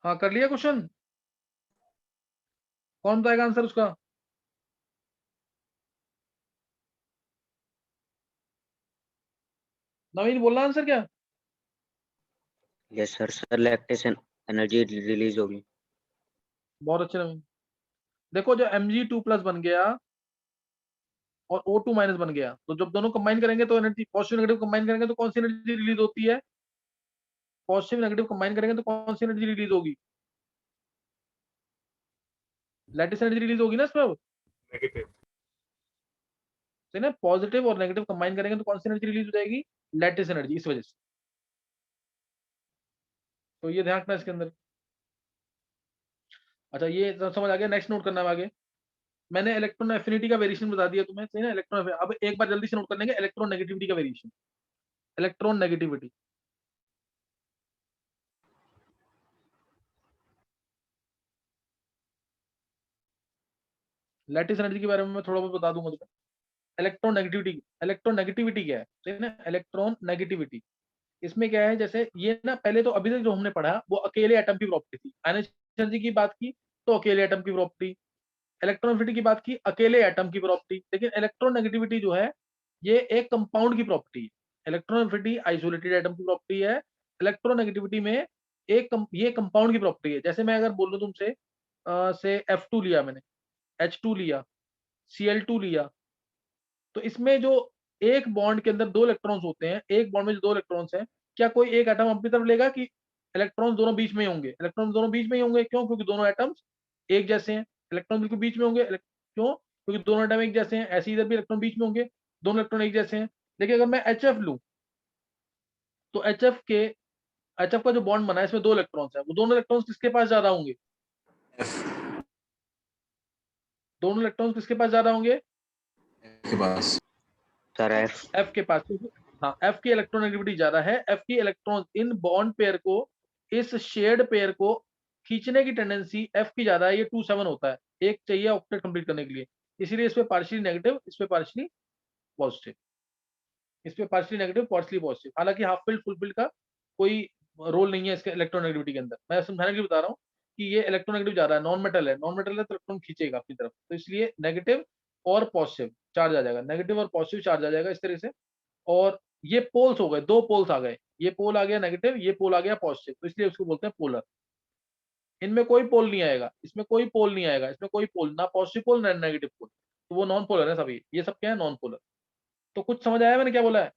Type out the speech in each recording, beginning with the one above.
हाँ कर लिया क्वेश्चन? कौन बताएगा आंसर उसका? नवीन बोलना आंसर क्या? Yes sir, sir lactase energy release होगी। बहुत अच्छे नवीन। देखो जो Mg2+ बन गया और O2- बन गया, तो जब दोनों कंबाइन करेंगे तो एनर्जी, पॉजिटिव नेगेटिव कंबाइन करेंगे तो कौन सी एनर्जी रिलीज होती है? पॉजिटिव नेगेटिव कंबाइन करेंगे तो कौन सी एनर्जी रिलीज होगी? लैटिस एनर्जी रिलीज होगी ना इसमें अब। नेगेटिव। सही ना? पॉजिटिव और नेगेटिव कंबाइन करेंगे तो कौन सी एनर्जी रिलीज हो जाएगी? लैटिस एनर्जी, इस वजह से। तो ये ध्यान रखना इसके अंदर। अच्छा ये तो समझ आ गया, नेक्स्ट नोट करना है आगे। मैंने इलेक्ट्रॉन एफिनिटी का वेरिएशन बता दिया तुम्हें, सही ना? इलेक्ट्रॉन, अब एक बार जल्दी से नोट कर लेंगे इलेक्ट्रॉन नेगेटिविटी का variation. Electron negativity, lattice energy के बारे में मैं थोड़ा बहुत बता दूंगा तुम्हें। इलेक्ट्रॉन नेगेटिविटी, इलेक्ट्रॉन नेगेटिविटी क्या है, सही ना? इलेक्ट्रॉन नेगेटिविटी, इसमें क्या है, जैसे ये ना, पहले तो अभी तक जो हमने पढ़ा वो अकेले एटम की प्रॉपर्टी थी। आयनिक एनर्जी की बात की तो अकेले एटम की प्रॉपर्टी, इलेक्ट्रॉन एफिनिटी की बात की अकेले एटम की प्रॉपर्टी। लेकिन इलेक्ट्रॉन नेगेटिविटी जो है ये एक कंपाउंड की प्रॉपर्टी है। इलेक्ट्रॉन एफिनिटी आइसोलेटेड एटम की प्रॉपर्टी है, इलेक्ट्रॉन नेगेटिविटी में ये कंपाउंड की प्रॉपर्टी है। जैसे मैं अगर बोल दूं तुमसे, से F2 लिया मैंने, H2 लिया, Cl2 लिया, तो इसमें जो एक बॉन्ड के अंदर दो इलेक्ट्रॉन्स होते हैं, एक बॉन्ड में जो दो इलेक्ट्रॉन्स हैं, क्या कोई एक एटम अपनी तरफ लेगा कि इलेक्ट्रॉन दोनों बीच में ही होंगे? इलेक्ट्रॉन दोनों बीच में ही होंगे, क्यों? क्योंकि दोनों एटम्स एक जैसे हैं। इलेक्ट्रॉन बिल्कुल बीच में होंगे, क्यों? क्योंकि दोनों एटम एक जैसे हैं। ऐसे इधर भी इलेक्ट्रॉन बीच में होंगे, दोनों इलेक्ट्रॉन एक जैसे हैं। लेकिन अगर मैं HF लूं, तो HF का जो बॉन्ड बना है इसमें दो इलेक्ट्रॉन्स है, वो दोनों इलेक्ट्रॉन्स किसके पास ज्यादा होंगे? दोनों इलेक्ट्रॉन्स किसके पास ज्यादा होंगे? के पास। Sir F. F के पास। हाँ, F की इलेक्ट्रोनेगेटिविटी ज्यादा है। F की इलेक्ट्रॉन इन बॉन्ड पेयर को, इस शेयर्ड पेयर को खींचने की टेंडेंसी F की ज्यादा है। ये 2 7 होता है, एक चाहिए ऑक्टेट कंप्लीट करने के लिए। इसीलिए इस पे पार्शियली नेगेटिव, इस पे पार्शियली पॉजिटिव, इस पे पार्शियली नेगेटिव पार्शियली पॉजिटिव। हालांकि हाफ फिल्ड फुल फिल्ड का कोई रोल नहीं है इसके इलेक्ट्रोनेगेटिविटी के अंदर। मैं समझाने के लिए बता रहा हूँ कि ये इलेक्ट्रोनेगेटिव ज्यादा है, नॉन मेटल है, नॉन मेटल है तो इलेक्ट्रॉन खींचेगा अपनी तरफ, तो इसलिए नेगेटिव और पॉजिटिव चार्ज आ जाएगा, नेगेटिव और पॉजिटिव चार्ज आ जाएगा इस तरह से। और ये पोल्स हो गए, दो पोल्स आ गए, ये पोल आ गया नेगेटिव, ये पोल आ गया पॉजिटिव, तो इसलिए उसको बोलते हैं पोलर। इनमें कोई पोल नहीं आएगा, इसमें कोई पोल नहीं आएगा, इसमें कोई पोल, ना पॉजिटिव पोल ना नेगेटिव पोल, तो वो नॉन पोलर है सभी, ये सब क्या है, नॉन पोलर। तो कुछ समझ आया मैंने क्या बोला है?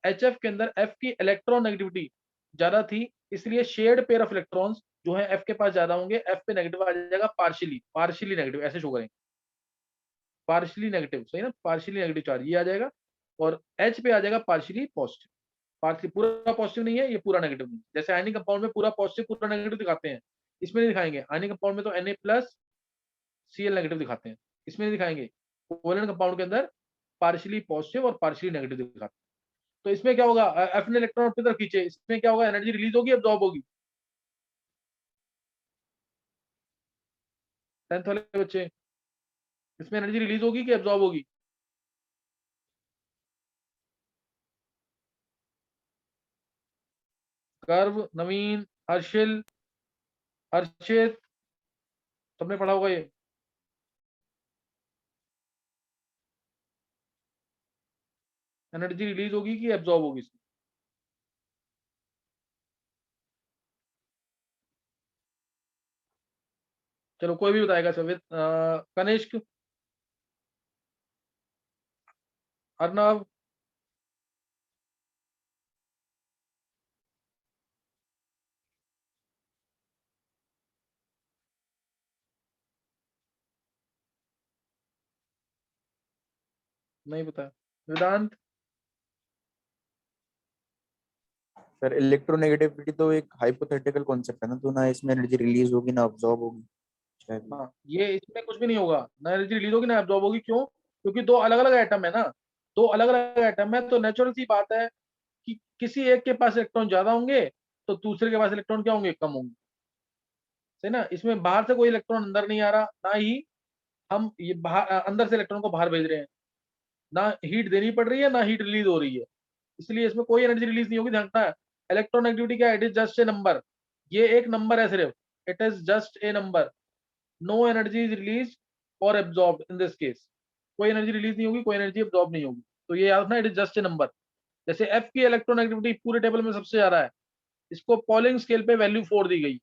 HF के अंदर F की इलेक्ट्रॉन नेगेटिविटी ज्यादा थी, इसलिए शेयर्ड पेयर ऑफ इलेक्ट्रॉन्स जो है F के पास ज्यादा होंगे। F पे नेगेटिव आ जाएगा, पार्शियली, पार्शियली नेगेटिव ऐसे शो करेंगे, पार्शियली नेगेटिव, सही ना? पार्शियली नेगेटिव चार्ज ये आ जाएगा। और H पे आ जाएगा पार्शियली पॉजिटिव। पार्शियली पूरा पॉजिटिव नहीं है, ये पूरा नेगेटिव नहीं है। जैसे आयनिक कंपाउंड में पूरा पॉजिटिव पूरा नेगेटिव दिखाते हैं, इसमें नहीं दिखाएंगे। आयनिक कंपाउंड में तो Na+Cl नेगेटिव दिखाते हैं, इसमें नहीं दिखाएंगे। कोवेलेंट कंपाउंड के अंदर पार्शियली पॉजिटिव और पार्शियली नेगेटिव दिखाते हैं। तो इसमें क्या होगा, F ने इलेक्ट्रॉन अपनी तरफ खींचे, इसमें क्या होगा, एनर्जी रिलीज होगी, अब्सॉर्ब होगी? 10th वाले बच्चे, इसमें एनर्जी रिलीज होगी कि अब्सॉर्ब होगी? कर्व, नवीन, हर्षिल, हर्षित, सबने पढ़ा होगा ये। एनर्जी रिलीज होगी कि एब्जॉर्ब होगी इसमें? चलो कोई भी बताएगा सर। कनिष्क, अर्नव, नहीं पता। वेदांत, सर इलेक्ट्रोनेगेटिविटी तो एक हाइपोथेटिकल कॉन्सेप्ट है ना, तो ना इसमें एनर्जी रिलीज होगी ना अब्सॉर्ब होगी। हाँ, ये इसमें कुछ भी नहीं होगा, ना एनर्जी रिलीज होगी ना एब्जॉर्ब होगी। क्यों? क्योंकि दो अलग अलग एटम है ना, दो अलग अलग एटम है, तो नेचुरल सी बात है कि किसी एक के पास इलेक्ट्रॉन ज्यादा होंगे तो दूसरे के पास इलेक्ट्रॉन क्या होंगे, कम होंगे। सही ना? इसमें बाहर से कोई इलेक्ट्रॉन अंदर नहीं आ रहा, ना ही हम ये बाहर अंदर से इलेक्ट्रॉन को बाहर भेज रहे हैं, ना हीट देनी पड़ रही है ना हीट रिलीज हो रही है, इसलिए इसमें कोई एनर्जी रिलीज नहीं होगी। ध्यान रखना है, इलेक्ट्रॉन एक्टिविटी क्या है? It is just a number, ये एक नंबर है सिर्फ, it is just a number. No energy is release or absorb in this case, कोई एनर्जी रिलीज नहीं होगी, कोई एनर्जी एब्जॉर्ब नहीं होगी। तो ये याद रखना, it is just a number. जैसे एफ की इलेक्ट्रॉन एक्टिविटी पूरे टेबल में सबसे ज्यादा है, इसको पॉलिंग स्केल पे वैल्यू 4 दी गई,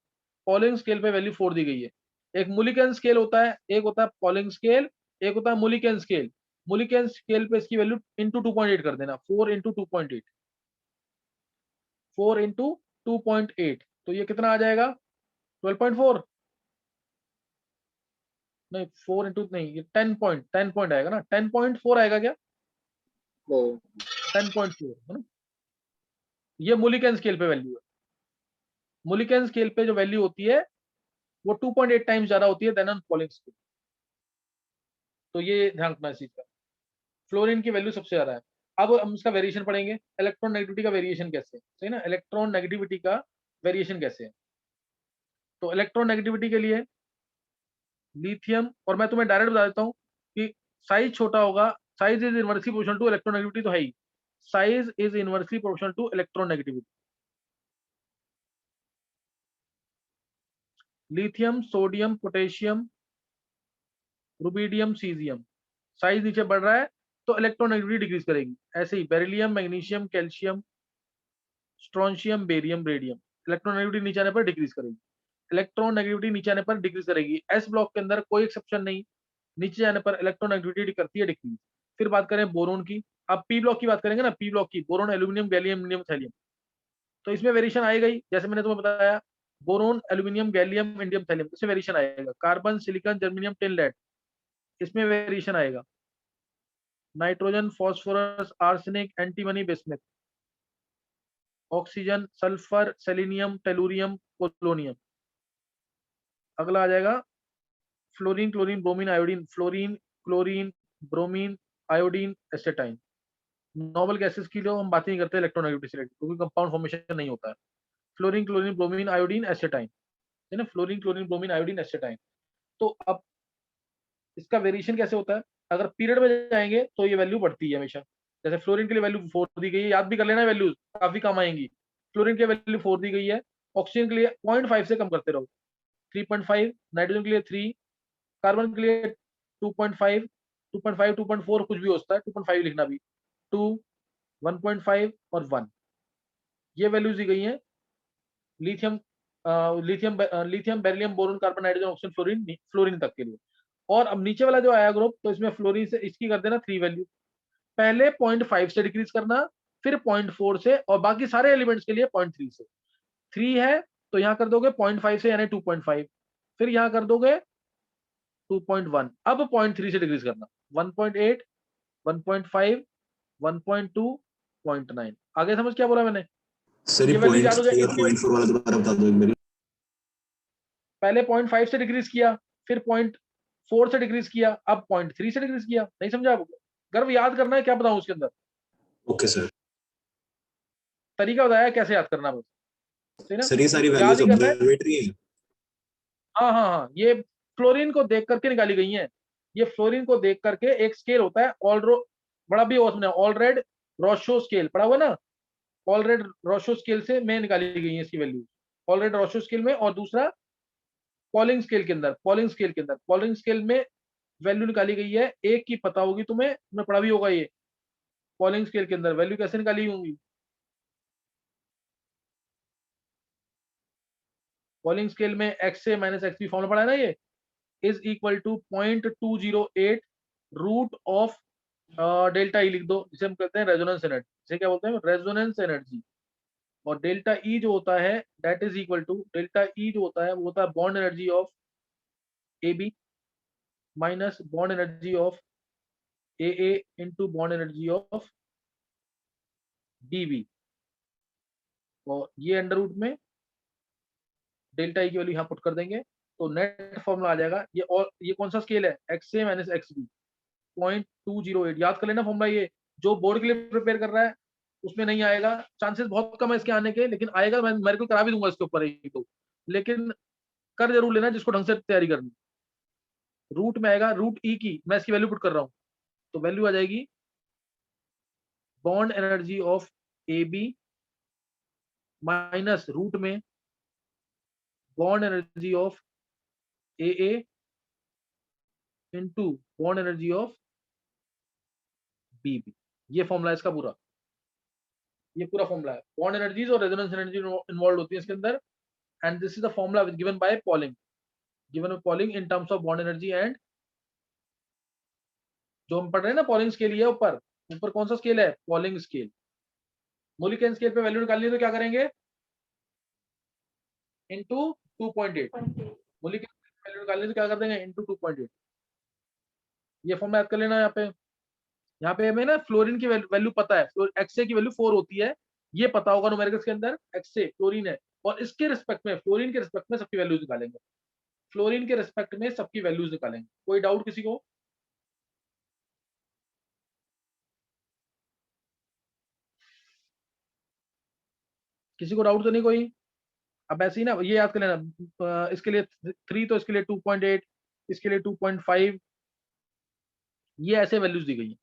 पॉलिंग स्केल पे वैल्यू 4 दी गई है। एक मुलिकन स्केल होता है, एक होता है पॉलिंग स्केल, एक होता है मुलिकन स्केल। मुलिकन स्केल पे इसकी वैल्यू इंटू 2.8 कर देना, 4 इंटू 2.8, 4 इंटू 2.8, तो ये कितना आ जाएगा? 12.4 नहीं, 4 इंटू नहीं, ये 10 पॉइंट आएगा ना, 10.4 आएगा क्या? 10.4 है ना, ये मुलिकन स्केल पे वैल्यू है। मुलिकन स्केल पे जो वैल्यू होती है वो 2.8 टाइम्स ज्यादा होती है देन ऑन पॉलिंग स्केल। तो ये ध्यान रखना इस चीज का। फ्लोरीन की वैल्यू सबसे ज्यादा है। अब हम इसका वेरिएशन पढ़ेंगे, इलेक्ट्रॉन नेगेटिविटी का वेरिएशन कैसे है, सही ना? इलेक्ट्रॉन नेगेटिविटी का वेरिएशन कैसे है? तो इलेक्ट्रॉन नेगेटिविटी के लिए लिथियम, और मैं तुम्हें डायरेक्ट बता देता हूँ कि साइज छोटा होगा, size is inversely proportional to electron negativity, तो है ही, size is inversely proportional to electron negativity. Lithium, sodium, potassium, rubidium, caesium, size नीचे बढ़ रहा है तो इलेक्ट्रॉन नेगेटिविटी डिक्रीज करेगी। ऐसे ही beryllium, magnesium, calcium, strontium, barium, radium, electron negativity नीचे आने पर डिक्रीज करेगी। इलेक्ट्रॉन नेगेटिविटी नीचे आने पर डिक्रीज करेगी, एस ब्लॉक के अंदर कोई एक्सेप्शन नहीं, नीचे जाने पर इलेक्ट्रॉन नेगेटिविटी करती है डिक्रीज। फिर बात करें बोरोन की, अब पी ब्लॉक की बात करेंगे ना, पी ब्लॉक की, boron, aluminium, gallium, indium, thallium, तो इसमें वेरिएशन आएगा ही, जैसे मैंने तुम्हें बताया, boron, aluminium, gallium, indium, thallium, इसमें वेरिएशन आएगा। Carbon, silicon, germanium, tin, lead, इसमें वेरिएशन आएगा। Nitrogen, phosphorus, arsenic, antimony, bismuth, oxygen, sulphur, selenium, tellurium, polonium. अगला आ जाएगा fluorine, chlorine, bromine, iodine, fluorine, chlorine, bromine, iodine, astatine. Noble gases की जो हम बात नहीं करते इलेक्ट्रोनेगेटिविटी से रिलेटेड, क्योंकि कंपाउंड फॉर्मेशन नहीं होता है। फ्लोरीन, क्लोरीन, ब्रोमीन, आयोडीन, एसेटाइन, है ना, फ्लोरीन, क्लोरीन, ब्रोमीन, आयोडीन, एसेटाइन। तो अब इसका वेरिएशन कैसे होता है? अगर पीरियड में जाएंगे तो ये वैल्यू बढ़ती है हमेशा। जैसे फ्लोरीन के लिए वैल्यू 4 दी गई है, याद भी कर लेना वैल्यूज, काफी काम आएंगी। फ्लोरीन की वैल्यू 4 दी गई है, ऑक्सीजन के लिए 0.5 से कम करते रहो, 3.5, नाइट्रोजन के लिए 3, कार्बन के लिए 2.5, 2.5, 2.4 कुछ भी हो सकता है, 2.5 लिखना भी, 2, 1.5 और 1, ये वैल्यूज दी गई हैं lithium, lithium, beryllium, boron, carbon, nitrogen, oxygen, fluorine, fluorine तक के लिए। और अब नीचे वाला जो आया ग्रुप, तो इसमें फ्लोरीन से इसकी कर देना 3 वैल्यू, पहले 0.5 से डिक्रीज करना, फिर 0.4 से, और बाकी सारे एलिमेंट्स के लिए 0.3 से। 3 है तो यहाँ कर दोगे 0.5 से, यानी 2.5, फिर यहाँ कर दोगे 2.1, अब 0.3 से डिक्रीज करना, 1.8, 1.5, 1.2, 0.9। आगे समझ क्या बोला मैंने? सर ये ये वैल्यू पॉइंट याद हो जाए, 0.4 वाला दोबारा बता दो एक बार। पहले 0.5 से डिक्रीज किया, फिर 0.4 से डिक्रीज किया, अब 0.3 से डिक्रीज किया। नहीं समझा? गर्व याद करना है, क्या बताऊं उसके अंदर, ओके सर। तरीका बताया कैसे याद करना, बस, सही ना? सर ये सारी याद वैल्यूज ही करना है। ऑब्जर्वेटरी है? हाँ हाँ हाँ, ये फ्लोरीन को देख करके निकाली गई हैं, ये फ्लोरीन को देख करके एक स्केल होता है, बड़ा भी उसमें ऑलरेड रोशो स्केल पढ़ा हुआ ना, ऑलरेड रोशो स्केल से में निकाली गई है इसकी वैल्यू, ऑलरेड रोशो स्केल में। और दूसरा पॉलिंग स्केल के अंदर, पॉलिंग स्केल में वैल्यू निकाली गई है, एक की पता होगी तुम्हें, तुमने पढ़ा भी होगा ये, पॉलिंग स्केल के अंदर वैल्यू कैसे निकाली होंगी। पॉलिंग स्केल में एक्स से माइनस एक्स भी फॉर्मूला पढ़ा है ना, ये is equal to 0.208 root of delta E लिख दो, जिसे हम कहते हैं रेजोनेंस एनर्जी, जिसे क्या बोलते हैं, रेजोनेंस एनर्जी। और डेल्टा ई जो होता है, that is equal to, delta E जो होता है वो होता है bond energy of A B minus bond energy of A A into bond energy of B B, और ये अंडर रूट में डेल्टा ई की वैल्यू यहाँ पुट कर देंगे, तो नेट फॉर्मूला आ जाएगा ये, और ये कौन सा स्केल है, XA माइनस XB 0.208। याद कर लेना फॉर्मूला, ये जो बोर्ड के लिए प्रिपेयर कर रहा है उसमें नहीं आएगा, चांसेस बहुत कम है इसके आने के, लेकिन आएगा। मैं मेरे को करा भी दूंगा इसके ऊपर एक तो, लेकिन कर जरूर लेना जिसको ढंग से तैयारी करनी। रूट में आएगा, रूट ई की मैं इसकी वैल्यू पुट कर रहा हूँ, तो वैल्यू आ जाएगी bond energy of AB minus root में bond energy of AA into bond energy of BB। ये फॉर्मूला है इसका पूरा, ये पूरा फॉर्मूला है। बॉन्ड एनर्जीज और रेजोनेंस एनर्जी इन्वॉल्व होती है इसके अंदर, and this is the formula given by Pauling, given by Pauling in terms of bond energy and, जो हम पढ़ रहे हैं ना पॉलिंग स्केल, ये ऊपर ऊपर कौन सा स्केल है, पॉलिंग स्केल। मोलिकन स्केल पे वैल्यू निकालनी है तो क्या करेंगे, इनटू 2.8। मोलिकन वैल्यू निकालनी है तो क्या कर देंगे, इनटू 2.8। ये फॉर्मूला याद कर लेना। यहाँ पे हमें ना फ्लोरीन की वैल्यू पता है, XA की वैल्यू 4 होती है, ये पता होगा न्यूमेरिकल्स के अंदर, XA फ्लोरीन है, और इसके रिस्पेक्ट में, फ्लोरीन के रिस्पेक्ट में सबकी वैल्यूज निकालेंगे, फ्लोरीन के रिस्पेक्ट में सबकी वैल्यूज निकालेंगे। कोई डाउट किसी को? किसी को डाउट तो नहीं कोई? अब ऐसे ही ना ये याद कर लेना, इसके लिए 3 तो इसके लिए 2.8, इसके लिए 2.5, ये ऐसे वैल्यूज दी गई हैं,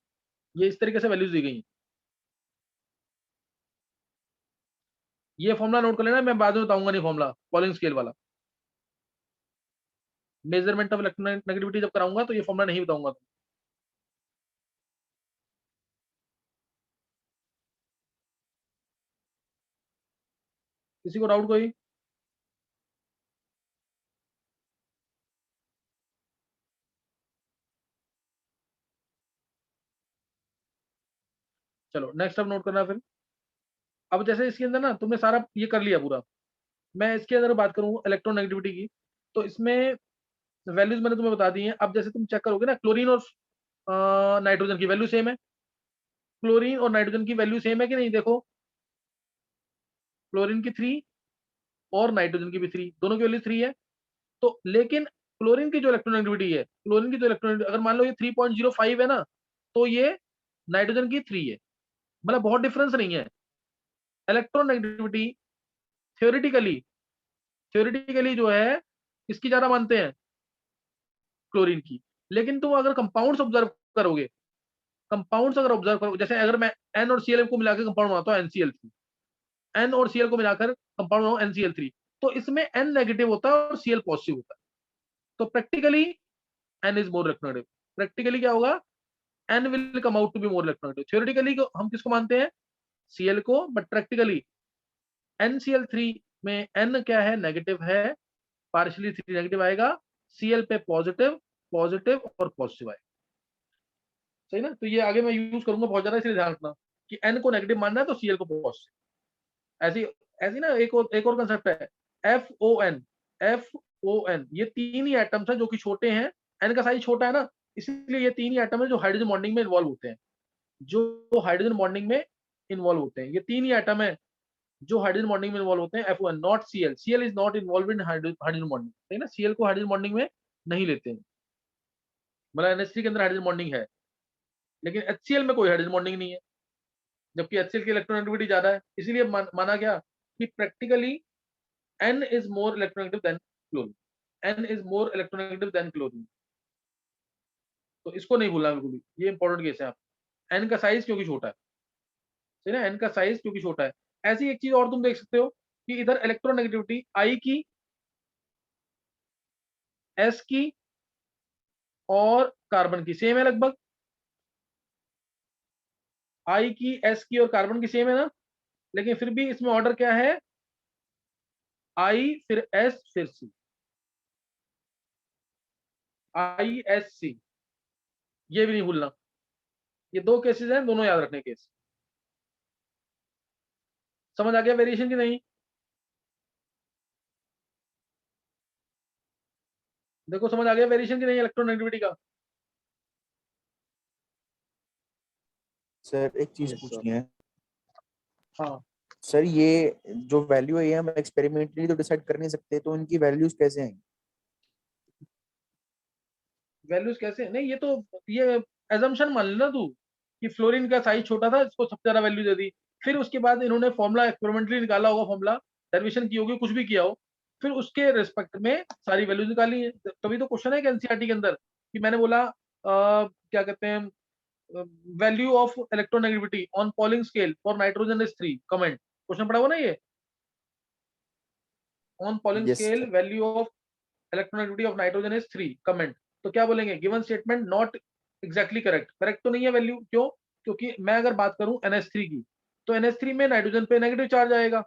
ये इस तरीके से वैल्यूज दी गई हैं। ये फॉर्मूला नोट कर लेना, मैं बाद में बताऊंगा नहीं फॉर्मूला पॉलिंग स्केल वाला, मेजरमेंट ऑफ इलेक्ट्रोनेगेटिविटी जब कराऊंगा तो ये फॉर्मूला नहीं बताऊंगा। किसी को डाउट कोई? चलो नेक्स्ट अब नोट करना फिर। अब जैसे इसके अंदर ना तुमने सारा ये कर लिया पूरा, मैं इसके अंदर बात करूँ इलेक्ट्रोनेगेटिविटी की, तो इसमें वैल्यूज मैंने तुम्हें बता दी हैं। अब जैसे तुम चेक करोगे ना, क्लोरीन और नाइट्रोजन की वैल्यू सेम है, क्लोरीन और नाइट्रोजन की वैल्यू सेम है कि नहीं, देखो क्लोरीन की 3 और नाइट्रोजन की भी 3, दोनों की वैल्यू 3 है। तो लेकिन क्लोरीन की जो इलेक्ट्रोनेगेटिविटी है, क्लोरीन की जो इलेक्ट्रोनेगेटिविटी, अगर मान लो ये 3.05 है ना, तो ये नाइट्रोजन की 3 है, मतलब बहुत डिफरेंस नहीं है। इलेक्ट्रोनेगेटिविटी थ्योरेटिकली थ्योरेटिकली जो है इसकी ज्यादा मानते हैं, क्लोरीन की। लेकिन तुम अगर कंपाउंड्स ऑब्जर्व करोगे, कंपाउंड्स अगर ऑब्जर्व करोगे, जैसे अगर मैं N और Cl को मिलाकर कंपाउंड बनाता हूँ NCl3, N और Cl को मिलाकर कंपाउंड बनाऊं NCl3, तो इसमें N नेगेटिव होता है और Cl पॉजिटिव होता है। तो practically N is more electronegative. Practically क्या होगा, N will come out to be more electronegative. Theoretically हम किसको मानते हैं, Cl को, बट प्रैक्टिकली NCl3 में N क्या है, नेगेटिव है, पार्शियली 3 नेगेटिव आएगा, Cl पे पॉजिटिव, पॉजिटिव और पॉजिटिव आएगा। सही ना? तो ये आगे मैं यूज करूंगा बहुत ज्यादा, इसलिए ध्यान रखना कि N को नेगेटिव मानना है तो Cl को पॉजिटिव। ऐसी ऐसी ना एक और कंसेप्ट है, FON। FON ये 3 ही एटम्स हैं जो कि छोटे हैं, N का साइज छोटा है ना, इसलिए ये 3 ही एटम है जो हाइड्रोजन बॉन्डिंग में इन्वॉल्व होते हैं, जो हाइड्रोजन बॉन्डिंग में इन्वॉल्व होते हैं। ये 3 ही एटम है जो हाइड्रोजन बॉन्डिंग में इन्वॉल्व होते हैं, FON, not Cl। Cl is not involve in hydrogen bonding, है ना, Cl को हाइड्रोजन बॉन्डिंग में नहीं लेते हैं। मतलब NH3 के अंदर हाइड्रोजन बॉन्डिंग है, लेकिन HCl में कोई हाइड्रोजन बॉन्डिंग नहीं है, जबकि HCl की इलेक्ट्रोनेगेटिविटी ज्यादा है। इसीलिए माना गया कि practically N is more electronegative than chlorine, N is more electronegative than chlorine। तो इसको नहीं भूलना बिल्कुल भी, ये इंपॉर्टेंट केस है। आप N का साइज क्योंकि छोटा है, सही ना, N का साइज क्योंकि छोटा है। ऐसी एक चीज और तुम देख सकते हो कि इधर इलेक्ट्रोनेगेटिविटी I की, S की और कार्बन की सेम है लगभग, I की, S की और कार्बन की सेम है ना, लेकिन फिर भी इसमें ऑर्डर क्या है, I फिर S फिर C, ISC, ये भी नहीं भूलना। ये 2 केसेस हैं, दोनों याद रखने केस। समझ आ गया वेरिएशन की नहीं? देखो समझ आ गया वेरिएशन की नहीं इलेक्ट्रोनेगेटिविटी का? सर एक चीज Yes, sir. पूछनी है हाँ, सर, ये जो वैल्यू है ये हम एक्सपेरिमेंटली तो डिसाइड कर नहीं सकते, तो इनकी वैल्यूज कैसे आएंगी? वैल्यूज कैसे नहीं, ये एजम्पशन मान लेना तू कि फ्लोरीन का साइज छोटा था, इसको सबसे ज्यादा वैल्यू दे दी, फिर उसके बाद इन्होंने फॉर्मूला एक्सपेरिमेंटली निकाला होगा, फॉर्मूला डेरिवेशन की होगी, कुछ भी किया हो, फिर उसके रिस्पेक्ट में सारी वैल्यूज निकाली है। तभी तो क्वेश्चन है कि एनसीईआरटी के अंदर कि मैंने बोला क्या कहते हैं, value of electronegativity on Pauling scale for nitrogen is 3, comment, question पढ़ा हुआ ना ये, on polling Yes, scale sir. Value of electronegativity of nitrogen is 3, comment. तो क्या बोलेंगे, given statement not exactly correct, correct तो नहीं है वैल्यू, क्यों, क्योंकि मैं अगर बात करूं NH3 की, तो NH3 में नाइट्रोजन पे नेगेटिव चार्ज आएगा,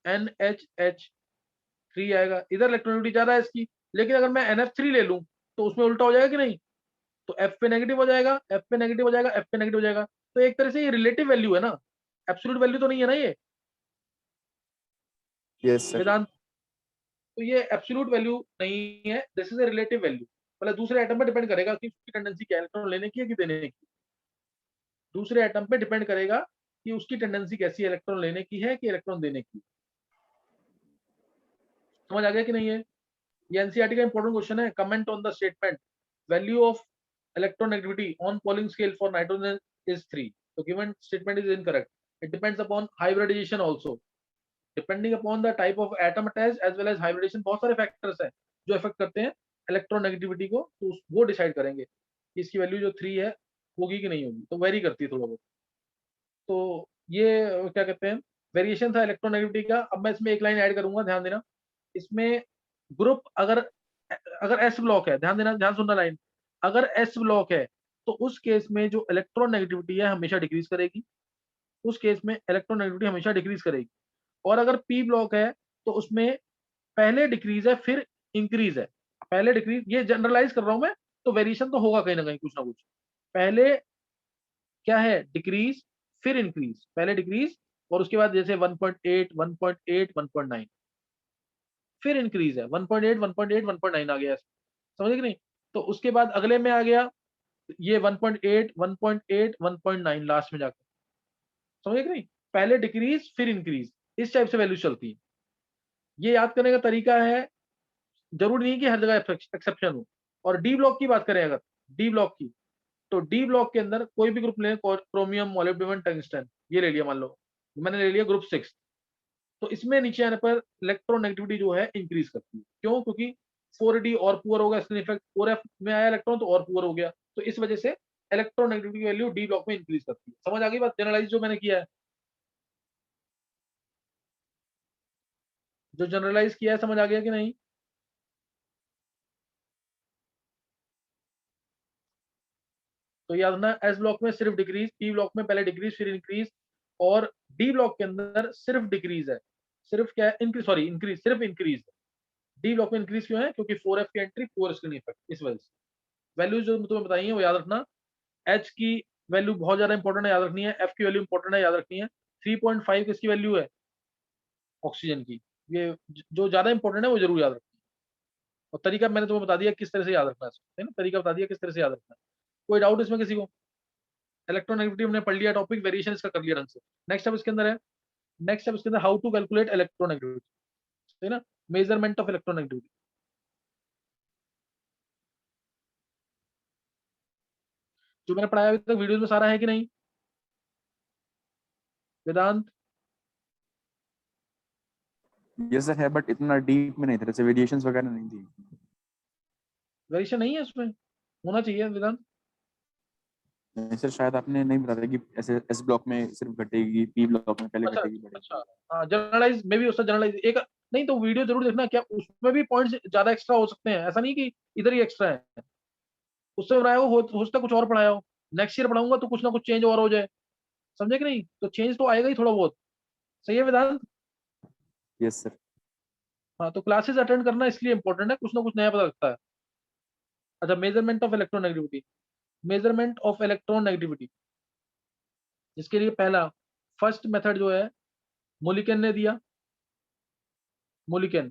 NHH3 आएगा, इधर इलेक्ट्रोनेगेटिविटी ज्यादा है इसकी। लेकिन अगर मैं NF3 ले लूं तो उसमें उल्टा हो जाएगा कि नहीं, तो F पे नेगेटिव हो जाएगा, F पे नेगेटिव हो जाएगा, F पे नेगेटिव हो जाएगा। तो एक तरह से ये रिलेटिव वैल्यू है ना, एब्सोल्यूट वैल्यू तो नहीं है ना ये Yes, sir. वेदांत। तो ये एब्सोल्यूट वैल्यू नहीं है, this is a relative value. मतलब दूसरे एटम पे डिपेंड करेगा कि उसकी टेंडेंसी क्या है, इलेक्ट्रॉन लेने की है कि देने की, दूसरे एटम पे डिपेंड करेगा कि उसकी टेंडेंसी कैसी है, इलेक्ट्रॉन लेने की है कि इलेक्ट्रॉन देने की। समझ आ गया कि नहीं है, ये एनसीईआरटी का इंपॉर्टेंट क्वेश्चन है। Comment on the statement value of electronegativity on Pauling scale for nitrogen is 3, तो given statement is incorrect, it depends upon hybridisation also, depending upon the type of atom attach as well as hybridisation, बहुत सारे factors हैं जो effect करते हैं electronegativity को, तो वो डिसाइड करेंगे कि इसकी वैल्यू जो 3 है होगी कि नहीं होगी, तो वेरी करती है थोड़ा बहुत। तो ये क्या कहते हैं, वेरिएशन था इलेक्ट्रोनेगेटिविटी का। अब मैं इसमें एक लाइन ऐड करूंगा, ध्यान देना, इसमें ग्रुप अगर अगर एस ब्लॉक है, ध्यान देना, ध्यान सुनना लाइन, अगर एस ब्लॉक है तो उस केस में जो इलेक्ट्रोनेगेटिविटी है हमेशा डिक्रीज करेगी, उस केस में इलेक्ट्रोनेगेटिविटी हमेशा डिक्रीज करेगी। और अगर पी ब्लॉक है तो उसमें पहले डिक्रीज है फिर इंक्रीज है, पहले डिक्रीज, ये जनरलाइज कर रहा हूं मैं, तो वेरिएशन तो होगा कहीं ना कहीं, कुछ ना कुछ। पहले क्या है, डिक्रीज फिर इंक्रीज, पहले डिक्रीज और उसके बाद जैसे 1.8 1.8 1.9, फिर इंक्रीज है 1.8 1.8 1.9 आ गया, समझे कि नहीं। तो उसके बाद अगले में आ गया ये 1.8 1.8 1.9 लास्ट में जाकर, समझे कि नहीं, पहले डिक्रीज फिर इंक्रीज, इस टाइप से वैल्यू चलती है। ये याद करने का तरीका है, जरूरी नहीं कि हर जगह एक्सेप्शन हो। और डी ब्लॉक की बात करें अगर, डी ब्लॉक की, तो डी ब्लॉक के अंदर कोई भी ग्रुप ले, क्रोमियम मोलिब्डेनम टंगस्टन, ये ले लिया, मान लो मैंने ले लिया ग्रुप 6, तो इसमें नीचे आने पर इलेक्ट्रोनेगेटिविटी जो है इंक्रीज करती है, क्यों, क्योंकि 4d और पुअर होगा, इसका इफेक्ट 4f में आया इलेक्ट्रॉन तो और पुअर हो गया, तो इस वजह से इलेक्ट्रोनेगेटिविटी की वैल्यू डी ब्लॉक में इंक्रीज करती है। समझ आ गई बात, जनरलाइज जो मैंने किया है, जो जनरलाइज किया है, समझ आ गया कि नहीं। तो याद रखना, एस ब्लॉक में सिर्फ डिक्रीज, पी ब्लॉक में पहले डिक्रीज फिर इंक्रीज, और डी ब्लॉक के अंदर सिर्फ डिक्रीज है, सिर्फ क्या है, इंक्रीज, सॉरी इंक्रीज, सिर्फ इंक्रीज है। डी ब्लॉक में इंक्रीज क्यों है, क्योंकि 4f की एंट्री, पुअर स्क्रीन इफेक्ट, इस वजह से। वैल्यूज जो तुम्हें बताई है वो याद रखना, एच की वैल्यू बहुत ज्यादा इंपॉर्टेंट है, याद रखनी है, एफ की वैल्यू इंपॉर्टेंट है, याद रखनी है। 3.5 किसकी वैल्यू है, ऑक्सीजन की, ये जो ज्यादा इंपॉर्टेंट है वो जरूर याद रखना है। और तरीका मैंने तुम्हें बता दिया किस तरह से याद रखना है ना, तरीका बता दिया किस तरह से याद रखना है। कोई डाउट इसमें किसी को, इलेक्ट्रोनेगेटिविटी हमने पढ़ लिया, टॉपिक वेरिएशन इसका कर लिया ढंग से। नेक्स्ट अब इसके अंदर है, नेक्स्ट अब इसके अंदर हाउ टू कैलकुलेट इलेक्ट्रोनेगेटिविटी, है ना, मेजरमेंट ऑफ इलेक्ट्रोनेगेटिविटी, जो मैंने पढ़ाया अभी तक वीडियोस में सारा है कि नहीं वेदांत। Yes, sir, है, बट इतना डीप में नहीं था, जैसे वेरिएशंस वगैरह नहीं थी। वेरिएशन नहीं है उसमें, होना चाहिए वेदांत। नहीं सर, शायद आपने नहीं बताया कि ऐसे एस ब्लॉक में सिर्फ घटेगी, पी ब्लॉक में पहले अच्छा घटेगी, बढ़ेगी। अच्छा, हाँ जनरलाइज में भी उसका जनरलाइज एक, नहीं तो वीडियो जरूर देखना, क्या उसमें भी पॉइंट्स ज्यादा एक्स्ट्रा हो सकते हैं, ऐसा नहीं कि इधर ही एक्स्ट्रा है, उससे पढ़ाया हो सकता है कुछ और पढ़ाया हो, नेक्स्ट ईयर पढ़ाऊंगा तो कुछ ना कुछ चेंज और हो जाए, समझे कि नहीं, तो चेंज तो आएगा ही थोड़ा बहुत, सही है वेदांत। Yes sir. हाँ तो क्लासेस अटेंड करना इसलिए इंपॉर्टेंट है, कुछ ना कुछ नया पता लगता है। अच्छा, measurement of electronegativity, measurement of electronegativity, इसके लिए पहला फर्स्ट मेथड जो है मोलिकन ने दिया, मोलिकन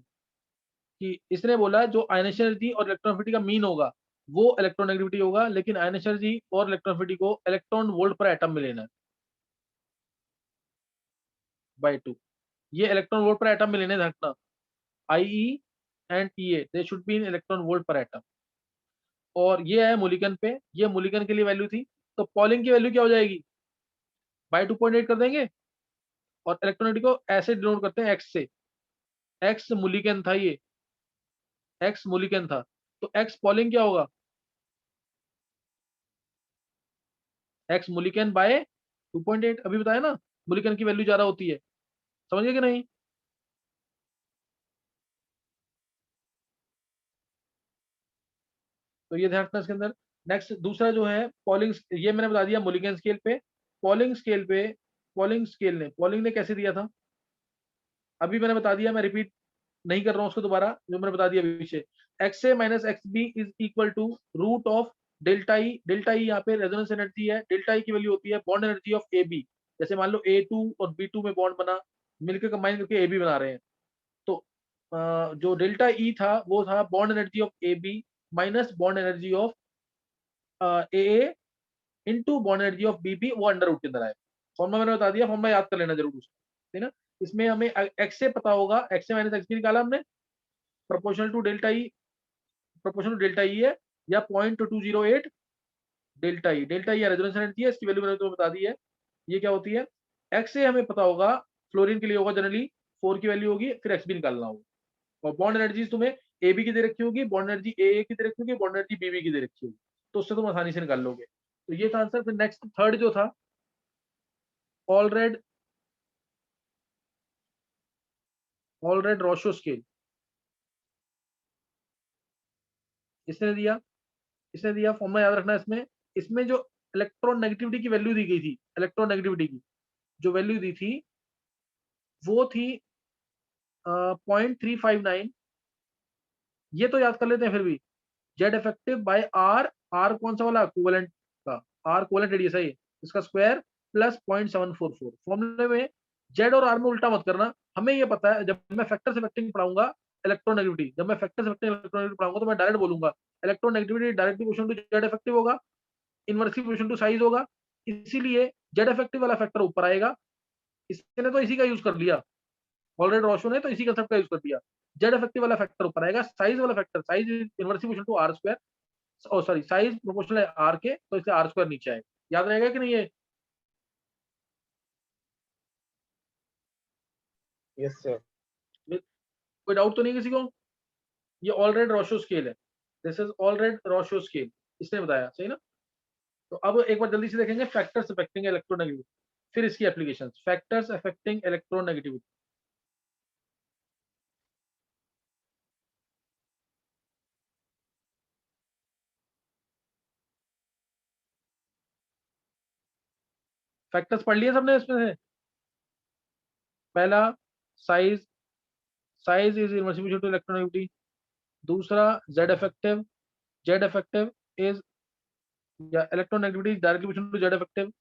कि इसने बोला जो आयनेशन एनर्जी और इलेक्ट्रॉनिसिटी का मीन होगा वो इलेक्ट्रोनेगेटिविटी होगा, लेकिन आयनेशन एनर्जी और इलेक्ट्रॉनिसिटी को इलेक्ट्रॉन वोल्ट पर एटम में लेना है बाय 2, ये इलेक्ट्रॉन वोल्ट पर एटम में लेने रखना, IE and TA they should be in electron volt पर एटम। और ये है मोलिकन पे, ये मोलिकन के लिए वैल्यू थी, तो पॉलिंग की वैल्यू क्या हो जाएगी, बाई 2.8 कर देंगे, और इलेक्ट्रोनेगेटिव को ऐसे डिनोट करते हैं एक्स से, एक्स मोलिकन था ये, एक्स मोलिकन था, तो एक्स पॉलिंग क्या होगा, एक्स मोलिकन बाय 2.8, अभी बताया ना, मोलिकन की वैल्यू ज्यादा होती है, समझ गए कि नहीं। तो ये ध्यान रखना इसके अंदर। नेक्स्ट दूसरा जो है पॉलिंग, ये मैंने बता दिया मोलिकन स्केल पे। पॉलिंग स्केल पे, पॉलिंग ने कैसे दिया था, अभी मैंने बता दिया, मैं रिपीट नहीं कर रहा हूँ उसको दोबारा, जो मैंने बता दिया विषय, X A minus X B is equal to root of delta E. Delta E यहाँ पे रेजोनेंस एनर्जी है, डेल्टा ई की वैल्यू होती है bond energy of A B. जैसे मान लो A2 और B2 में बॉन्ड बना, मिलकर कंबाइन करके AB बना रहे हैं, तो जो डेल्टा ई था वो था bond energy of AB minus bond energy of AA into bond energy of BB, वो अंडर रूट के अंदर आए। फॉर्मूला मैंने बता दिया, फॉर्मूला याद कर लेना जरूर उसको, ठीक है ना। इसमें हमें एक्स से पता होगा, एक्स से माइनस एक्स बी निकाला हमने, proportional to delta E, proportional to delta E है, या 0.208 delta E, delta E resonance energy है, इसकी वैल्यू मैंने तुम्हें बता दी है, ये क्या होती है। एक्स से हमें पता होगा, फ्लोरीन के लिए होगा जनरली 4 की वैल्यू होगी, फिर एक्स बी निकालना होगा, और बॉन्ड एनर्जी तुम्हें ए बी की दे रखी होगी, बॉन्ड एनर्जी ए की दे रखी होगी, बॉन्ड एनर्जी बीबी की दे रखी होगी, तो उससे तुम आसानी से निकाल लोगे। तो ये था आंसर। फिर नेक्स्ट थर्ड जो था, ऑलरेड रोशो स्केल, इसने दिया, फॉर्मूला याद रखना इसमें। इसमें जो इलेक्ट्रॉन नेगेटिविटी की वैल्यू दी गई थी, इलेक्ट्रॉन नेगेटिविटी की जो वैल्यू दी थी वो थी 0.359, ये तो याद कर लेते हैं फिर भी, Z effective by R, R कौन सा वाला, कोवेलेंट का, आर कोवेलेंट रेडियस है ये, इसका स्क्वायर प्लस 0.744। फॉर्मूले में जेड और आर में उल्टा मत करना, हमें ये पता है, जब मैं फैक्टर इफेक्टिंग पढ़ाऊंगा इलेक्ट्रोनेगेटिविटी, जब मैं फैक्टर इफेक्टिंग इलेक्ट्रोनेगेटिविटी पढ़ाऊंगा तो मैं डायरेक्ट बोलूंगा electronegativity directly proportional to Z effective होगा, इनवर्सली प्रोपोर्शनल टू साइज होगा, इसीलिए जेड इफेक्टिव वाला फैक्टर ऊपर आएगा। इसने तो इसी का यूज कर लिया, ऑलरेडी रोशो ने तो इसी कंसेप्ट का यूज कर दिया, जेड इफेक्टिव वाला फैक्टर ऊपर आएगा, साइज वाला factor, size inversely proportional to R square, oh sorry size proportional है आर के, तो इसलिए आर स्क्वायर नीचे आएगा। याद रहेगा कि नहीं ये, यस सर। कोई डाउट तो नहीं किसी को। ये ऑलरेडी रोशो स्केल है, दिस इज ऑलरेडी रोशो स्केल, इसने बताया, सही ना। तो अब एक बार जल्दी से देखेंगे फैक्टर्स अफेक्टिंग इलेक्ट्रोनेगेटिविटी, फिर इसकी applications, factors affecting electronegativity. Factors पढ़ लिए सबने इसमें से। पहला size, size is inversely to electronegativity. दूसरा जेड इफेक्टिव इज या electronegativity directly to Z effective,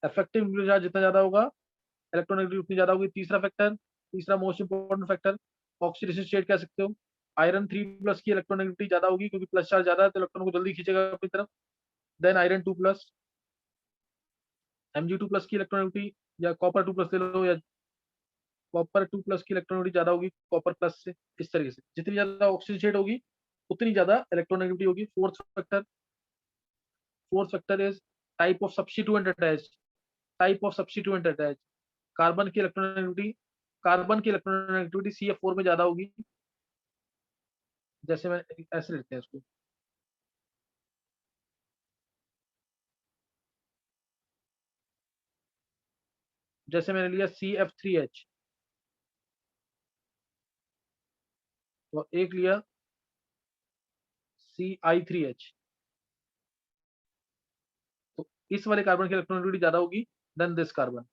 effective charge जितना ज्यादा होगा इलेक्ट्रोनेगेटिविटी उतनी ज्यादा होगी। तीसरा फैक्टर, तीसरा most important factor, oxidation state कह सकते हो। आयरन 3+ की इलेक्ट्रोनेगेटिविटी ज्यादा होगी, क्योंकि प्लस चार्ज ज्यादा है तो इलेक्ट्रॉन को जल्दी खींचेगा अपनी तरफ। देन आयरन 2+, Mg2+ की इलेक्ट्रोनेगेटिविटी, या कॉपर 2+ ले लो, या कॉपर 2+ की इलेक्ट्रोनेगेटिविटी ज्यादा होगी कॉपर प्लस से। इस तरीके से जितनी ज्यादा ऑक्सीजन स्टेट होगी उतनी ज्यादा इलेक्ट्रोनेगेटिविटी होगी। Fourth factor is type of substituent attach, type of substituent attach. Carbon की इलेक्ट्रोनेगेटिविटी CF4 में ज्यादा होगी, जैसे मैं ऐसे लिखते हैं इसको, जैसे मैंने लिया CF3H और एक लिया CI3H, तो इस वाले कार्बन की इलेक्ट्रोनेगेटिविटी ज्यादा होगी देन दिस कार्बन।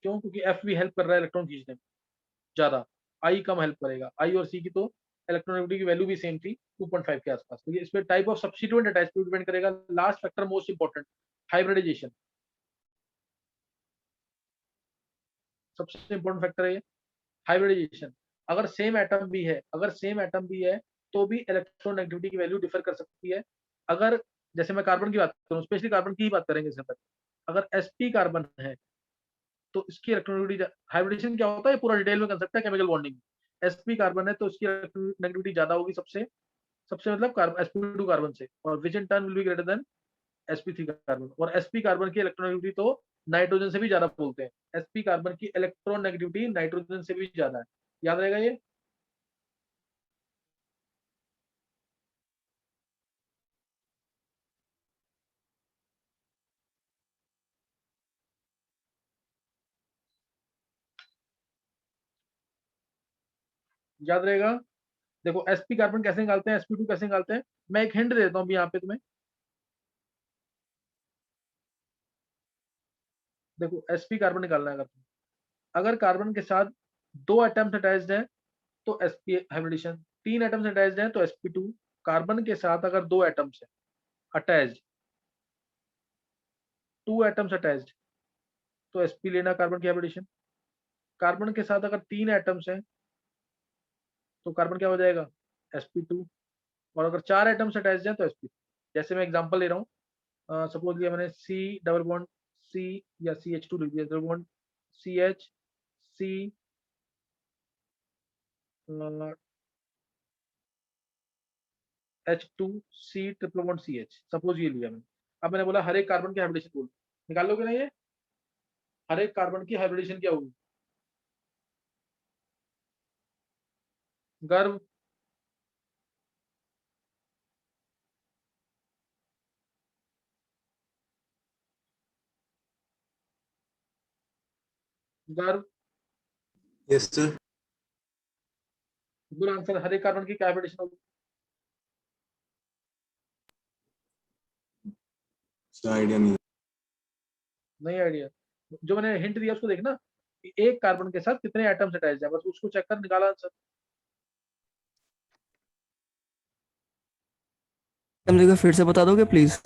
क्यों, क्योंकि F भी हेल्प कर रहा है इलेक्ट्रॉन खींचने में ज्यादा, I कम हेल्प करेगा। I और C की तो इलेक्ट्रोनेगेटिविटी की वैल्यू भी सेम थी 2.5 के आसपास। तो ये इस पे टाइप ऑफ सब्स्टिट्यूएंट अटैच पे डिपेंड करेगा। Last factor most important, hybridization, सबसे इंपॉर्टेंट फैक्टर है ये हाइब्रिडाइजेशन। अगर सेम एटम भी है तो भी इलेक्ट्रोनेगेटिविटी की वैल्यू डिफर कर सकती है। अगर जैसे मैं कार्बन की बात करूं, स्पेशली कार्बन की ही बात करेंगे इसमें, अगर sp कार्बन है तो इसकी इलेक्ट्रोनेगेटिविटी, हाइब्रिडेशन क्या होता है पूरा डिटेल में कंसेप्ट है केमिकल बॉन्डिंग, sp कार्बन है तो उसकी नेगेटिविटी ज्यादा होगी सबसे मतलब sp2 कार्बन से, और which in turn will be greater than sp3 carbon. और sp कार्बन की इलेक्ट्रोनेगेटिविटी तो नाइट्रोजन से भी ज्यादा बोलते हैं, sp कार्बन की इलेक्ट्रॉन नेगेटिविटी नाइट्रोजन से भी ज्यादा है, याद रहेगा ये। याद रहेगा। देखो sp कार्बन कैसे निकालते हैं, sp2 कैसे निकालते हैं, मैं एक हिंट देता हूँ यहाँ पे तुम्हें। देखो sp कार्बन निकालना है अगर कार्बन के साथ 2 एटम्स अटैच्ड हैं तो sp हाइब्रिडेशन, 3 एटम्स अटैच्ड हैं तो sp2। कार्बन के साथ अगर 2 एटम्स है अटैच्ड, 2 एटम्स अटैच्ड, तो sp लेना कार्बन की हाइब्रिडेशन। कार्बन के साथ अगर 3 एटम्स हैं तो कार्बन क्या हो जाएगा, sp2। और अगर 4 एटम्स अटैच्ड हैं तो sp। जैसे मैं एग्जांपल ले रहा हूँ, सपोज लिया मैंने C डबल बॉन्ड C या CH2 लिख दिया, double bond CH C H2C triple bond CH, suppose ये लिया मैंने। अब मैंने बोला हर एक कार्बन की हाइब्रिडेशन बोल, निकाल लोगे ना ये, हर एक कार्बन की हाइब्रिडेशन क्या होगी, Garv, Garv, yes sir. Good answer. हर एक कार्बन की क्या हाइब्रिडेशन होगी, आइडिया नहीं। नहीं आइडिया। जो मैंने हिंट दिया उसको देखना, कि एक कार्बन के साथ कितने एटम्स अटैच्ड है, बस उसको चेक कर, निकाला आंसर। तुम देखो फिर से बता दोगे प्लीज।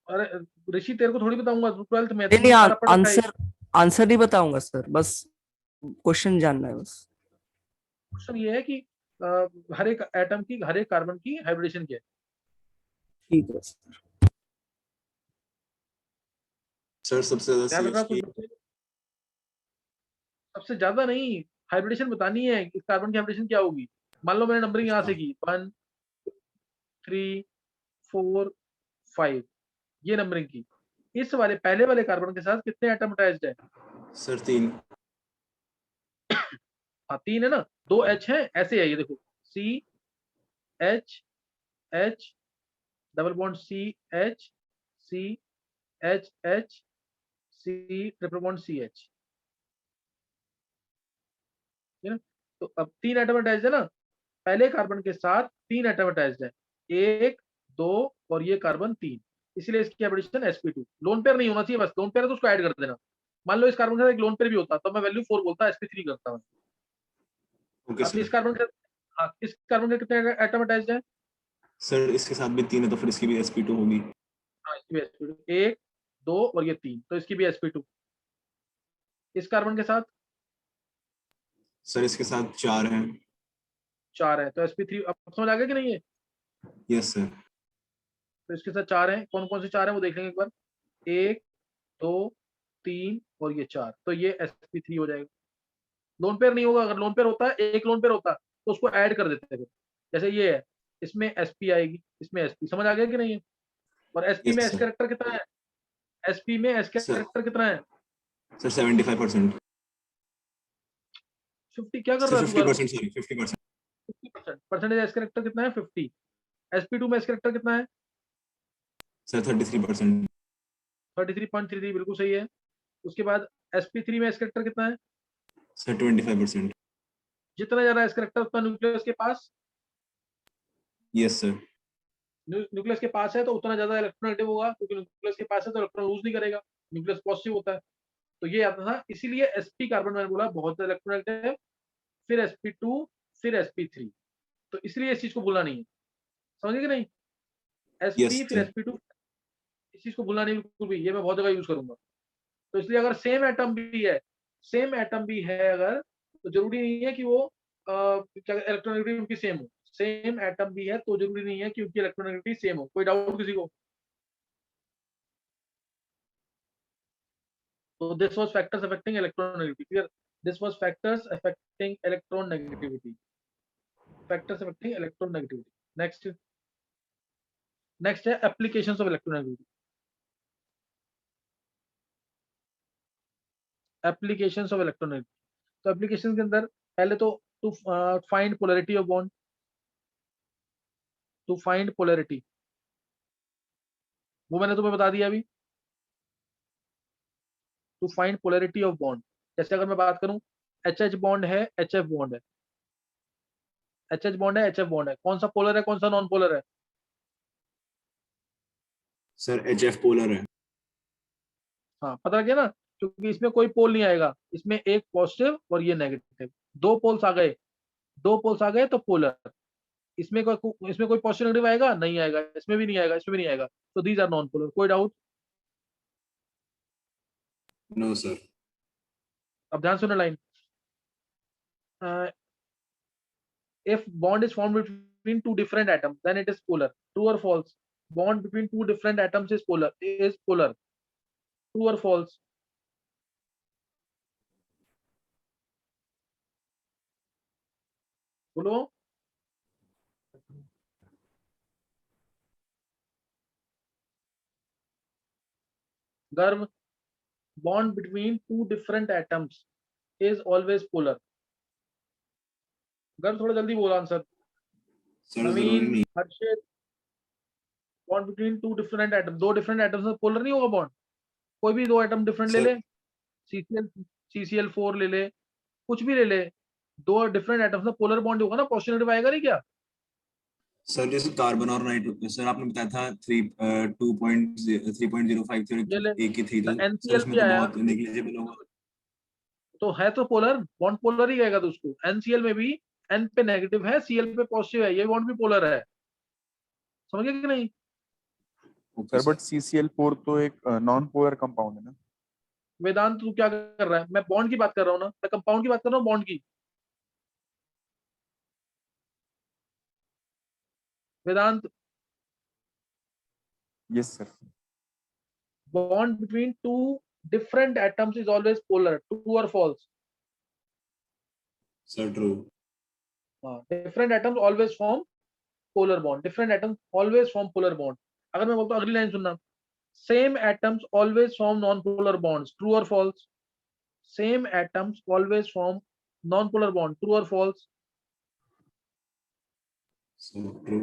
अरे ऋषि तेरे को थोड़ी बताऊंगा, 12th में नहीं तुमने नहीं, सारा पढ़ रखा है। आंसर आंसर नहीं बताऊंगा सर, बस क्वेश्चन जानना है बस। क्वेश्चन ये है कि हर एक एटम की, हर एक कार्बन की हाइब्रिडेशन क्या है। ठीक है सर। सर सबसे ज्यादा ध्यान रखना CH कुछ की। बच्चे, सबसे ज्यादा नहीं, हाइब्रिडेशन बतानी है, इस कार्बन की हाइब्रिडेशन क्या होगी। मान लो मैंने नंबरिंग यहाँ से की 1 3 4 5, ये नंबरिंग की, इस वाले पहले वाले कार्बन के साथ कितने एटम अटैच्ड है, सर 3। हाँ 3 है ना, 2 H है, ऐसे है ये देखो, C H H double bond C H C H H C triple bond CH, है ना। तो अब 3 एटम अटैच्ड है ना, पहले कार्बन के साथ 3 एटम अटैच्ड है, 1 2 और ये कार्बन 3, इसलिए इसकी हाइब्रिडेशन sp2। लोन पेयर नहीं होना चाहिए, बस लोन पेयर है तो उसको ऐड कर देना। मान लो इस कार्बन के साथ एक लोन पेयर भी होता तो मैं वैल्यू 4 बोलता, sp3 करता हूँ। ओके अब सर। इस कार्बन के, हाँ इस कार्बन के कितने एटम अटैच्ड है, सर इसके साथ भी 3 है तो फिर इसकी भी sp2 होगी। हाँ इसकी भी sp2, 1 2 और ये 3, तो इसकी भी sp2। इस कार्बन के साथ सर इसके साथ 4 हैं। 4 है तो sp3। अब समझ आ गया कि नहीं है। Yes sir. तो इसके साथ 4 है, कौन कौन से 4 है वो देख लेंगे एक बार, 1 2 3 और ये 4, तो ये sp3 हो जाएगा। लोन पेयर नहीं होगा, अगर लोन पेयर होता है, एक लोन पेयर होता तो उसको ऐड कर देते थे, जैसे ये है, इसमें sp आएगी, इसमें sp, समझ आ गया कि नहीं है। और sp में यस s सर। कैरेक्टर कितना है, sp में s सर कैरेक्टर कितना है, सर 75%। 50, क्या कर सर रहा है तू गर्व, 50%, सॉरी 50%। 50%, परसेंटेज s कैरेक्टर कितना है 50, sp2 में s कैरेक्टर कितना है सर 33%। 33.33, बिल्कुल सही है। उसके बाद sp3 में s कैरेक्टर कितना है, सर 25%। जितना ज्यादा s कैरेक्टर उतना न्यूक्लियस के पास, यस सर। न्यूक्लियस के पास है तो उतना ज्यादा इलेक्ट्रोनेगेटिव होगा, क्योंकि न्यूक्लियस के पास है तो इलेक्ट्रॉन लूज नहीं करेगा, न्यूक्लियस पॉजिटिव होता है। तो ये आता था, इसीलिए sp कार्बन मैंने बोला बहुत ज्यादा इलेक्ट्रोनेगेटिव, फिर sp2 फिर sp3, तो इसलिए इस चीज को भूलना नहीं है, समझे कि नहीं, यस sp फिर सर। sp2, इस चीज को भूलना नहीं बिल्कुल भी, ये मैं बहुत जगह यूज करूंगा। तो इसलिए अगर सेम एटम भी है, सेम एटम भी है अगर, तो जरूरी नहीं है कि वो इलेक्ट्रोनेगेटिविटी उनकी सेम हो, सेम एटम भी है तो जरूरी नहीं है कि उनकी इलेक्ट्रोनेगेटिविटी सेम हो। कोई डाउट किसी को, तो this was factors affecting electronegativity, clear. This was factors affecting electron negativity. Factors affecting electron negativity. Next है applications of electronegativity. Applications of electronegativity. तो applications के अंदर पहले तो to find polarity of bond. To find polarity. वो मैंने तुम्हें बता दिया अभी. To find polarity of bond. जैसे अगर मैं बात करूं HH बॉन्ड है, HF बॉन्ड है. HH बॉन्ड है, HF बॉन्ड है. कौन सा पोलर है, कौन सा नॉन पोलर है? सर HF पोलर है. हाँ, पता लग गया ना, क्योंकि इसमें कोई पोल नहीं आएगा. इसमें एक पॉजिटिव और ये नेगेटिव. दो पोल्स आ गए तो पोलर. इसमें कोई पॉजिटिव नेगेटिव आएगा? नहीं आएगा. इसमें भी नहीं आएगा, इसमें भी नहीं आएगा. तो दीज आर नॉन पोलर. कोई डाउट? No sir. अब ध्यान सुनो line. If bond is formed between two different atoms, then it is polar. True or false? Bond between two different atoms is polar. True or false? बोलो. गर्व. Bond between two different atoms is always polar. गर्व थोड़ा जल्दी बोल answer. Sir जरूरी नवीन, नहीं. Harshit. Bond between two different atom, दो different atoms में पोलर नहीं होगा बॉन्ड. कोई भी दो एटम डिफरेंट ले सर- ले. CCl4 ले ले, कुछ भी ले ले. दो डिफरेंट एटम्स में पोलर बॉन्ड होगा ना, पॉजिटिव नेगेटिव आएगा नहीं क्या? सर जैसे कार्बन और नाइट्रोजन, सर आपने बताया था 3.05 थी ये ले. और एक ही थी, तो सर NCl उसमें भी तो आया बहुत नेग्लिजिबल होगा. तो है तो पोलर. बॉन्ड पोलर ही कहेगा तो उसको. NCl में भी N पे नेगेटिव है, Cl पे पॉजिटिव है. ये बॉन्ड भी पोलर है. समझ गए कि नहीं? ओके सर बट CCl4 तो एक नॉन पोलर कंपाउंड है ना. वेदांत तू क्या कर रहा है? मैं बॉन्ड की बात कर रहा हूँ ना, मैं कंपाउंड की बात कर रहा हूँ, बॉन्ड की. Vedant. Yes sir. Bond between two different atoms is always polar. True or false? Sir true. Different atoms always form polar bond. Different atoms always form polar bond. अगर मैं बोलता हूँ अगली लाइन सुनना. Same atoms always form non-polar bonds. True or false? Same atoms always form non-polar bond. True or false? Sir true.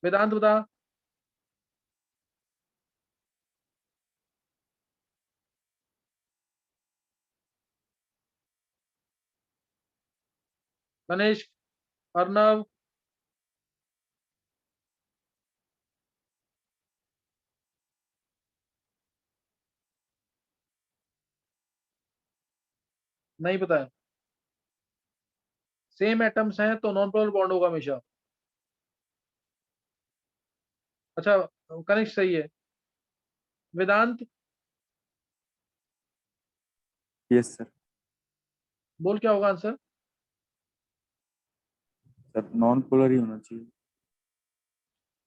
Vedant बता. गणेश, अर्णव, नहीं पता है. सेम एटम्स हैं तो नॉन पोलर बॉन्ड होगा हमेशा. अच्छा, कनिष्क सही है. वेदांत यस सर. बोल क्या होगा आंसर? सर नॉन पोलर ही होना चाहिए.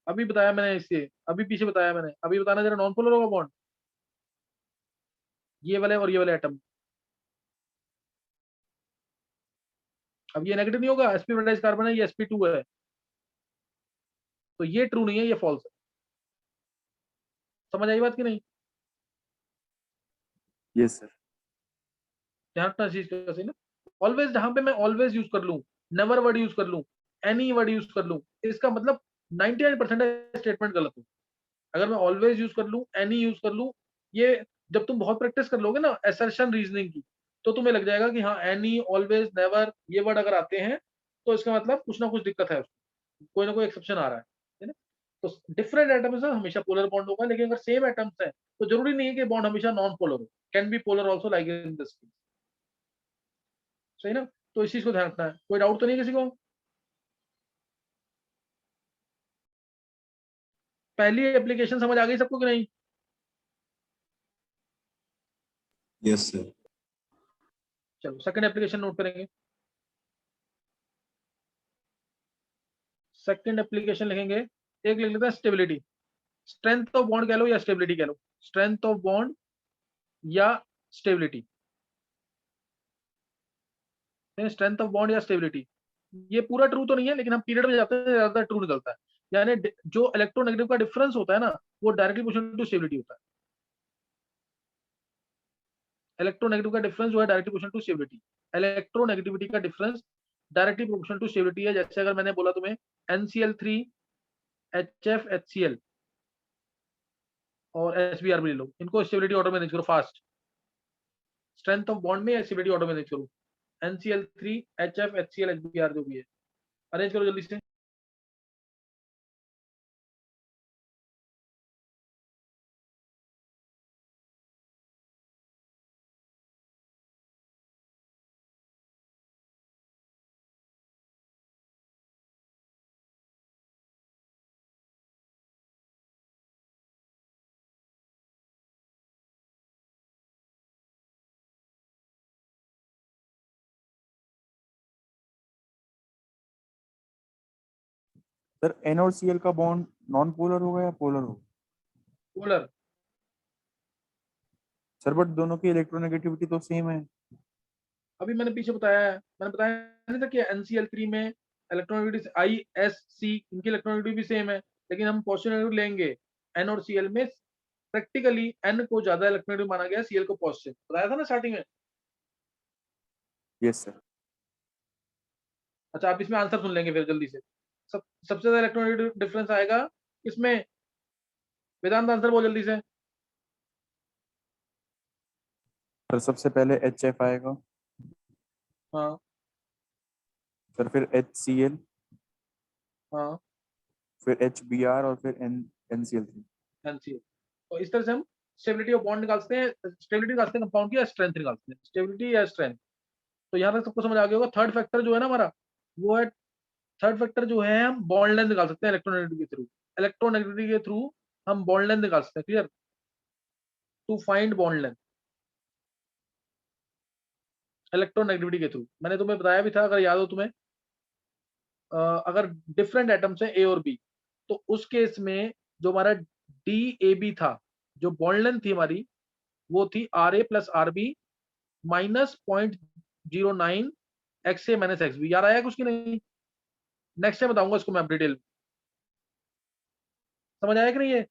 अभी बताया मैंने, इससे अभी पीछे बताया मैंने. अभी बताना जरा, नॉन पोलर होगा बॉन्ड ये वाले और ये वाले एटम. अब ये नेगेटिव नहीं होगा. sp कार्बन है, ये sp2 है, तो ये ट्रू नहीं है, ये फॉल्स है. समझ आई बात कि नहीं? Yes sir. ध्यान रखना इस चीज का सही ना. ऑलवेज जहां पे मैं ऑलवेज यूज कर लूं, नेवर वर्ड यूज कर लूं, एनी वर्ड यूज कर लूं, इसका मतलब 99% स्टेटमेंट गलत हो. अगर मैं ऑलवेज यूज कर लूं, एनी यूज कर लूं, ये जब तुम बहुत प्रैक्टिस कर लोगे ना असर्शन रीजनिंग की, तो तुम्हें लग जाएगा कि हाँ एनी, ऑलवेज, नेवर ये वर्ड अगर आते हैं तो इसका मतलब कुछ ना कुछ दिक्कत है उसको, कोई ना कोई एक्सेप्शन आ रहा है ना. तो डिफरेंट एटम्स में हमेशा पोलर बॉन्ड होगा, लेकिन अगर सेम एटम्स है तो जरूरी नहीं है कि बॉन्ड हमेशा नॉन पोलर हो. Can be polar also like in this. सही ना. तो इस चीज को ध्यान रखना है. कोई डाउट तो नहीं किसी को? पहली एप्लीकेशन समझ आ गई सबको कि नहीं? Yes sir. चलो सेकंड एप्लीकेशन नोट करेंगे. सेकंड एप्लीकेशन लिखेंगे. एक लिख लेते हैं स्टेबिलिटी. स्ट्रेंथ ऑफ बॉन्ड कह लो या स्टेबिलिटी कह लो. स्ट्रेंथ ऑफ बॉन्ड या स्टेबिलिटी, स्ट्रेंथ ऑफ बॉन्ड या स्टेबिलिटी। ये पूरा ट्रू तो नहीं है, लेकिन हम पीरियड में जाते हैं ज्यादा ट्रू निकलता है। यानी जो इलेक्ट्रोनेगेटिव का डिफरेंस होता है ना, वो डायरेक्टली प्रोपोर्शनल टू स्टेबिलिटी होता है। इलेक्ट्रोनेगेटिव का डिफरेंस जो है directly proportional to stability. Electronegativity का difference directly proportional to stability है। जैसे अगर मैंने बोला तुम्हें NCl3 HF HCl और SBr भी ले लो, इनको स्टेबिलिटी ऑर्डर में अरेंज करो फास्ट। स्ट्रेंथ ऑफ बॉन्ड में स्टेबिलिटी ऑर्डर में अरेंज करो, NCl3 HF HCl SBr जो भी है, अरेंज करो जल्दी से। सर N और Cl का बॉन्ड नॉन पोलर होगा या पोलर होगा? पोलर। सर बट दोनों की इलेक्ट्रोनेगेटिविटी तो सेम है। अभी मैंने पीछे बताया है, मैंने बताया नहीं था कि NCl3 में इलेक्ट्रोनेगेटिविटी ISC इनकी इलेक्ट्रोनेगेटिविटी भी सेम है, लेकिन हम पॉजिटिव नेगेटिव लेंगे। N और Cl में प्रैक्टिकली N को ज्यादा इलेक्ट्रोनेगेटिव माना गया, Cl को पॉजिटिव, बताया था ना स्टार्टिंग में। Yes sir. अच्छा, आप इसमें आंसर सुन लेंगे फिर जल्दी से। सबसे ज्यादा इलेक्ट्रोनेगेटिव डिफरेंस आएगा इसमें। वेदांत आंसर बोल जल्दी से। सर सबसे पहले HF आएगा, हाँ सर फिर HCl, हाँ फिर HBr और फिर NCl3। NCl। तो इस तरह से हम स्टेबिलिटी ऑफ बॉन्ड निकालते हैं, स्टेबिलिटी निकालते हैं कंपाउंड की, या स्ट्रेंथ निकालते हैं, स्टेबिलिटी या स्ट्रेंथ। तो यहाँ तक सबको समझ आ गया होगा। थर्ड फैक्टर जो है ना हमारा, वो है, थर्ड फैक्टर जो है, हम बॉन्ड लेंथ निकाल सकते हैं इलेक्ट्रोनेगेटिविटी के थ्रू। इलेक्ट्रोनेगेटिविटी के थ्रू हम बॉन्ड लेंथ निकाल सकते हैं। Clear? To find bond length electronegativity के थ्रू, मैंने तुम्हें बताया भी था, अगर याद हो तुम्हें। अगर डिफरेंट एटम्स है A और B, तो उस केस में जो हमारा DAB था, जो बॉन्ड लेंथ थी हमारी, वो थी RA plus RB minus 0.09 XA minus XB। याद आया कुछ कि नहीं? नेक्स्ट टाइम बताऊंगा इसको मैं डिटेल। समझ आया कि नहीं?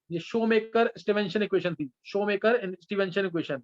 ये शोमेकर स्टीवेंसन इक्वेशन थी, शोमेकर स्टीवेंसन इक्वेशन।